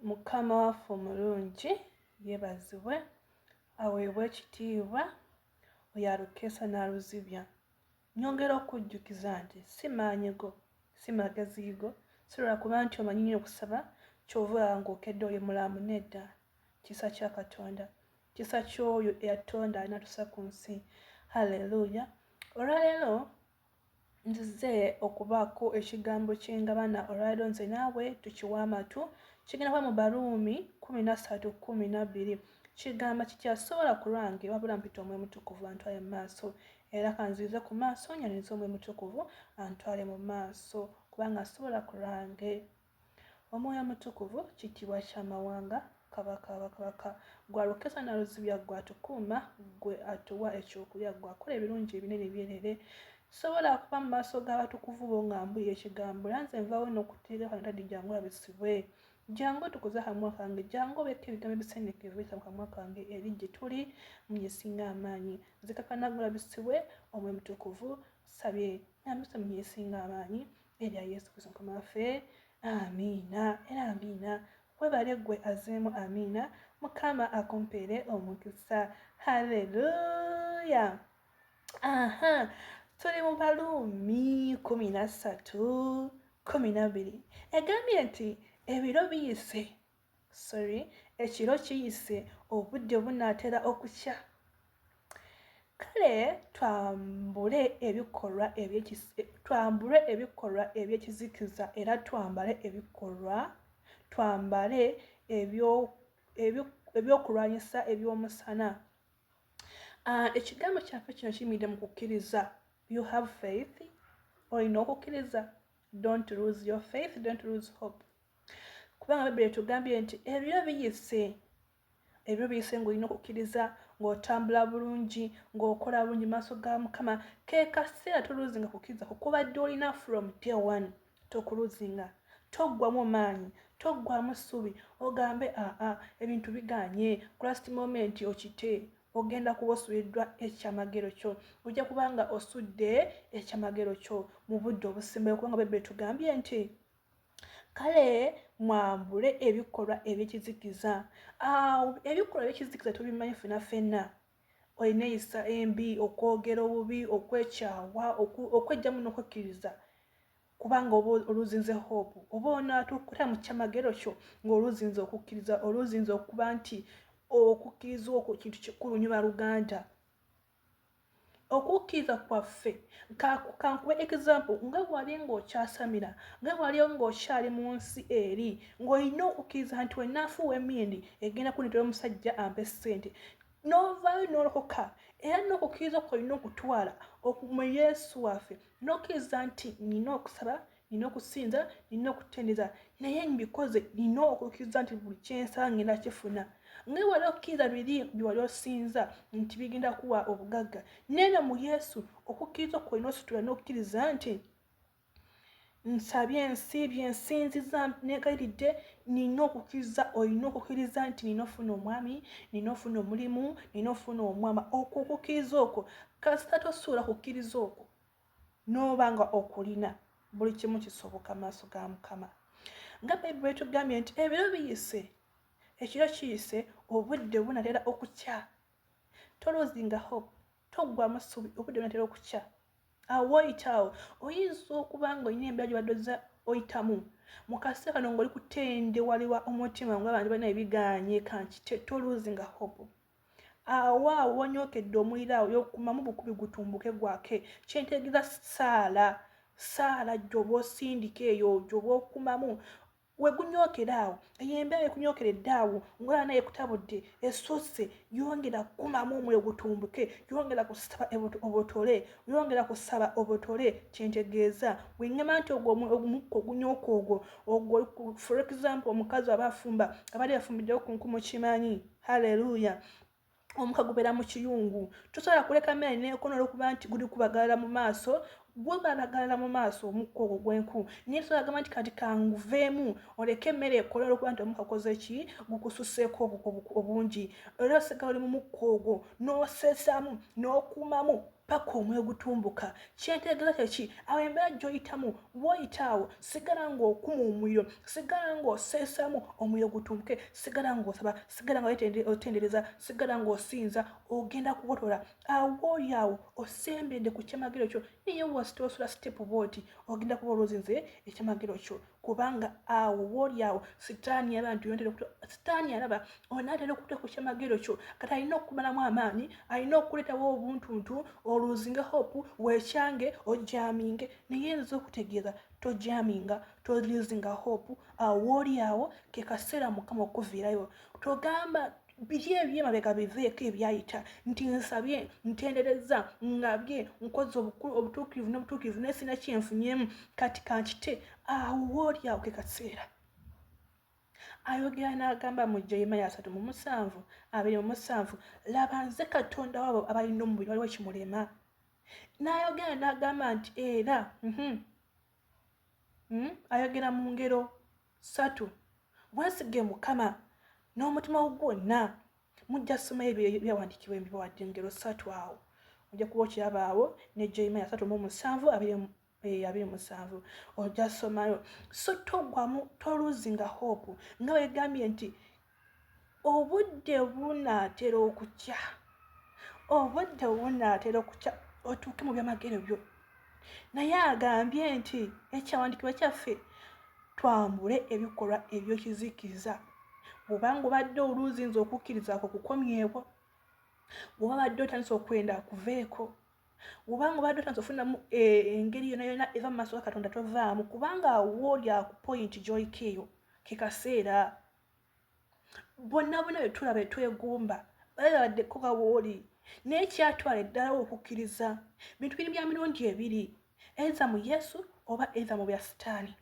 Mukama waffe omulungi yeebazibwe aweebwe ekitiibwa oyo alukeesa n'aluzibya. Nyongera okujjukiza nti si maanyigo si magaziigo si lwa kuba nti omanyi nnyo okusaba kyova nga okedde oli mulamu nedda. Kisa kya Katonda, kisa ky'oyo eyatonda n'atusa ku nsi. Haleluya. Olwaleero nzize okubaako ekigambo ky'engabana. Olwaleero nze naawe tukiwa amatu. Kigenda kuba mu Baruumi 13:12. Kigamba kikyasobola kulwange wabula mpita Omwoyo Mutukuvu antwale mu maaso. Era kanzize ku maaso nyaniriza Omwoyo Mutukuvu antwale mu maaso kubanga asobola ku lwange. Omwoyo Mutukuvu kitiibwa ky'amawanga, kabaka w'abakabaka, gwe alukeesa n'aluzibya, gwe atukuuma, gwe atuwa ekyokulya, gwe akola ebirungi ebinene byerere. Sobola kuba mu maaso g'abatukuvu bo nga mbuye ekigambo era nze nvaawo n'okuteera kano taddi jangu labisibwe. Jangu tukuze akamwa kange, jangu obeeko ebigambo ebiseenekevu biyita mu kamwa kange eri gye tuli mu yeesinga amaanyi. Nzikakana gulabisibwe Omwoyo Mutukuvu sabye nambise mu yeesinga amaanyi erya Yesu Kristo Mukama waffe. Amiina era amiina. Webale gwe azeemu amiina. Mukama akumpeere omukisa. Haleluya. Tuli mu Baruumi 13:12. Egambye nti ebiro biyise, ekiro kiyise, obudde bunaatera okukya. Kale twambule ebikolwa ebyekizikiza era twambale ebyokulwanyisa eby'omusana. Ekigambo kyaffe kino kiyimiridde mu kukkiriza. You have faith. Olina okukkiriza. Don't lose your faith, don't lose hope. Kubanga Bibuli etugambye nti ebiro biyise ng'olina okukkiriza, ng'otambula bulungi, ng'okola bulungi maaso ga Mukama. Ke kaseera toluzinga kukkiriza kukubadde olina from day one. Tokuluzinga, toggwamu maanyi, toggwamu ssubi ogambe ebintu biganye ku last moment okite. Ogenda kuba osubiddwa ekyamagero kyo. Ojja kubanga osudde ekyamagero kyo mu budde obusembayo kubanga Bibuli etugambye nti kale mwambule ebikolwa ebyekizikiza. Ebikolwa ebyekizikiza tubimanyi ffenna. Olina eyisa embi, okwogera obubi, okwekyawa, okwejjamu n'okwekkiriza kubanga oba oluzinze hope. Oba onaatuukira mu kyamagero kyo ng'oluzinze okukkiriza, oluzinze okuba nti okukkiriza okwo kintu kikulu nnyo baluganda. Okukkiriza kwaffe, kankube example, nga bw'ali ng'okyasamira, nga bw'ali ng'okyali mu nsi eri, ng'olina okukkiriza nti wennaafuuwa emmindi egenda kundeetera omusajja ampe ssente. N'ovaayo n'olokoka era n'okukkiriza kw'olina okutwala mu Yesu waffe, n'okkiriza nti nina okusaba, nina okusinza, nina okutendereza, naye mbikoze, nina okukkiriza nti buli kyensaba ngenda kifuna. Nga wali okkiriza biri bye wali osinza nti bigenda kuwa obugagga, neeno mu Yesu okukkiriza kw'olina ositula n'okkiriza nti nsabye, nsiibye, nsinziza, neegaliridde, nina okukkiriza. Olina okukkiriza nti nina ofuna omwami, nina ofuna omulimu, nina ofuna omwama. Okwo okukkiriza okwo kasita tosuula kukkiriza okwo n'oba nga okulina, buli kimu kisoboka maaso ga Mukama. Nga Bayibuli etugambye nti ebiro biyise, ekiro kiyise, obudde bunaatera okukya. Toluzinga hope, toggwamu ssubi, obudde bunaatera okukya. Awo oyitaawo oyinza okuba ng'olina embeera gye wadde oyitamu mu kaseera kano ng'oli kutendewalirwa omutima ng'abantu balina ebiganye kankite. Toluzinga hope. Awo wanyookedde omuliro awo y'okukumamu bukubi gutumbuke gwake. Kyentegeeza Saala gy'oba osindika eyo, gy'oba okumamu we gunyookera awo. Eyo embeera ekunyokeredde awo ng'olaba naye ekutabudde, esusse, yongera kukumamu omuliro gutumbuke, yongera kusaba obutole, yongera kusaba obutole. Kyentegeeza bw'eŋŋamba nti ogwo omukka ogunyooka ogwo for example omukazi aba afumba, abadde afumbiddewo ku nku mukimanyi. Haleluya. Omukka gubeera mu kiyungu. Tosobola kuleka mmere n'ekoona olw'okuba nti guli kubagalira mu maaso. Gubalagalira mu maaso omukka ogwo gw'enku. Naye tosobola gamba nti kati kanguveemu oleke emmere ekole olw'okuba nti omukka gukoze ki? Gukususseeko obungi. Era osigala oli mu mukka ogwo n'osesaamu n'okuumamu paka omwoyo gutumbuka. Kyentegeeza kyeki, awo embeera gy'oyitamu bw'oyitaawo sigala ng'okuma omuliro, sigala ng'oseesamu omuliro gutumbuke, sigala ng'osaba, sigala ng'otendereza, sigala ng'osinza, ogenda kubotola. Awo oli awo osembedde ku kyamagero kyo, naye wasitosula sitepu bw'oti ogenda kuba olwozinze ekyamagero kyo, kubanga awo w'oli awo sitaani alaba onaatera okutuuka ku kyamagero kyo, kati alina okumalamu amaanyi, alina okuleetawo obuntuntu oluzinga hope weekyange ojjaminge. Naye nza okutegeeza tojjaminga, tolizinga hope. Awo w'oli awo ke kaseera Mukama okuviirayo. Togamba biri eby'emabega biveeko ebyayita, nti nsabye, ntendereza, ngabye, nkoze obutuukirivu n'obutuukirivu naye sina kyenfunyemu, kati kankite. Awo w'oli awo ke kaseera. Ayogera n'agamba mu Jeremiya 3:7, laba nze Katonda wabo abalina omubiri waliwo kimulema. N'ayogera n'agamba nti era ayogera mu ngero 3, bwesige Mukama n'omutima gwo gwonna. Mujja kusoma ebyawandiikibwa ebibawadde ngero 3 awo, ojja kuba okirabaawo ne Jeremiya 3:27 ojja somayo. So togwamu, toluzinga hope, nga wegambye nti obudde bunaatera okukya, otuuke mu byamagero byo. Naye agambye nti ekyawandiikibwa kyaffe twambule ebikolwa eby'ekizikiza. Bw'obanga obadde oluzinza okukkirizaako kukomyewo, bw'oba badde otandise okwenda kuveeko, bw'obanga obadde otandise ofunamu engeri yonna eva mu maaso ga Katonda tovaamu, kubanga awooli ku pointi gy'oyika eyo ke kaseera. Bonna bye tulaba twegumba balabaddeko nga wooli, naye kyatwala eddala okukkiriza. Bintu biri bya mirundi ebiri, eza mu Yesu oba eza mu bya Sitaani.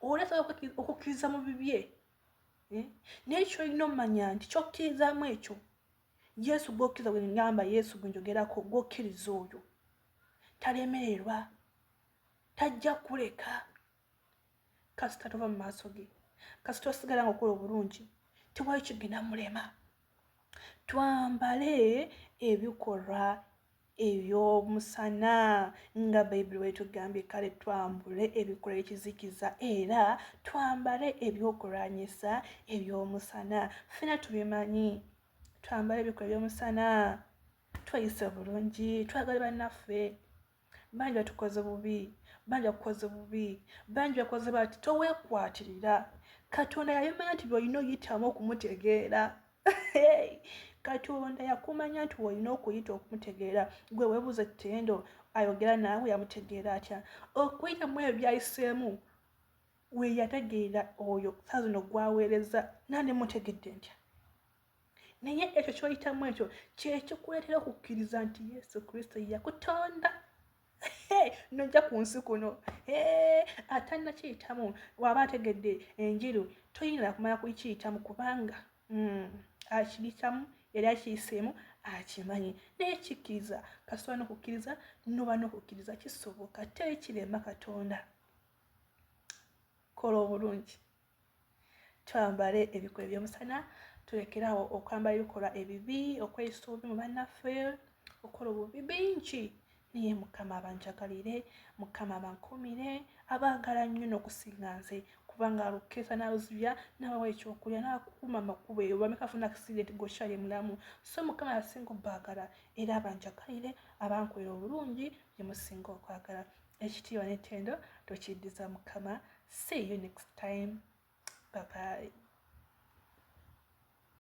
Olesa okukkiriza mu bibye, naye kyolina omanya nti kyokkirizaamu ekyo Yesu gw'okkiriza. Bwe ngamba Yesu gwe njogerako, gw'okkiriza oyo talemererwa, tajja kuleka kasita tova mu maaso ge, kasita osigala ng'okola obulungi, tewali kigenda mulema. Twambale ebikolwa eby'omusana nga Bayibuli bwetugambye, kale twambule ebikolwa ekizikiza era twambale ebyokulwanyisa eby'omusana. Ffena tubimanyi, twambale ebikolwa eby'omusana, tweyise bulungi, twagale bannaffe. Bangi batukoze bubi, bangi bakukoze bubi, bangi bakoze bati, toweekwatirira. Katonda yabimanya nti by'olina oyitamu okumutegeera. Katonda yakumanya nti olina okuyita okumutegeera. Gwe weebuuze ttendo ayogera naawe yamutegeera atya? Okuyita mu ebyo byayiseemu we yategeera oyo saa zino gwaweereza nandimutegedde ntya. Naye ekyo ky'oyitamu ekyo kye kikuleetera okukkiriza nti Yesu Kristo yakutonda nojja ku nsi kuno. Atannakiyitamu waba ategedde enjeru toyinza kumala kukiyitamu kubanga akiyitamu yali akiyiseemu akimanyi. Naye kikkiriza, kasobola n'okukkiriza noba n'okukkiriza kisoboka, teri kirema Katonda. Kola obulungi, twambale ebikolwa eby'omusana, tulekerawo okwambala ebikolwa ebibi, okweyisa obubi mu bannaffe, okola obubi bingi. Naye Mukama abanjagalire, Mukama abankuumire, abaagala nnyo n'okusinga nze, kubanga alukkiriza n'aluzibya n'abawa ekyokulya n'akuuma amakubo eyo bameka afuna accident g'okyali mulamu. So Mukama yasinga obbaagala era abanjagalire, abankolera obulungi bye musinga okwagala. Ekitiibwa n'ettendo tokiddiza Mukama. See you next time. Bye bye.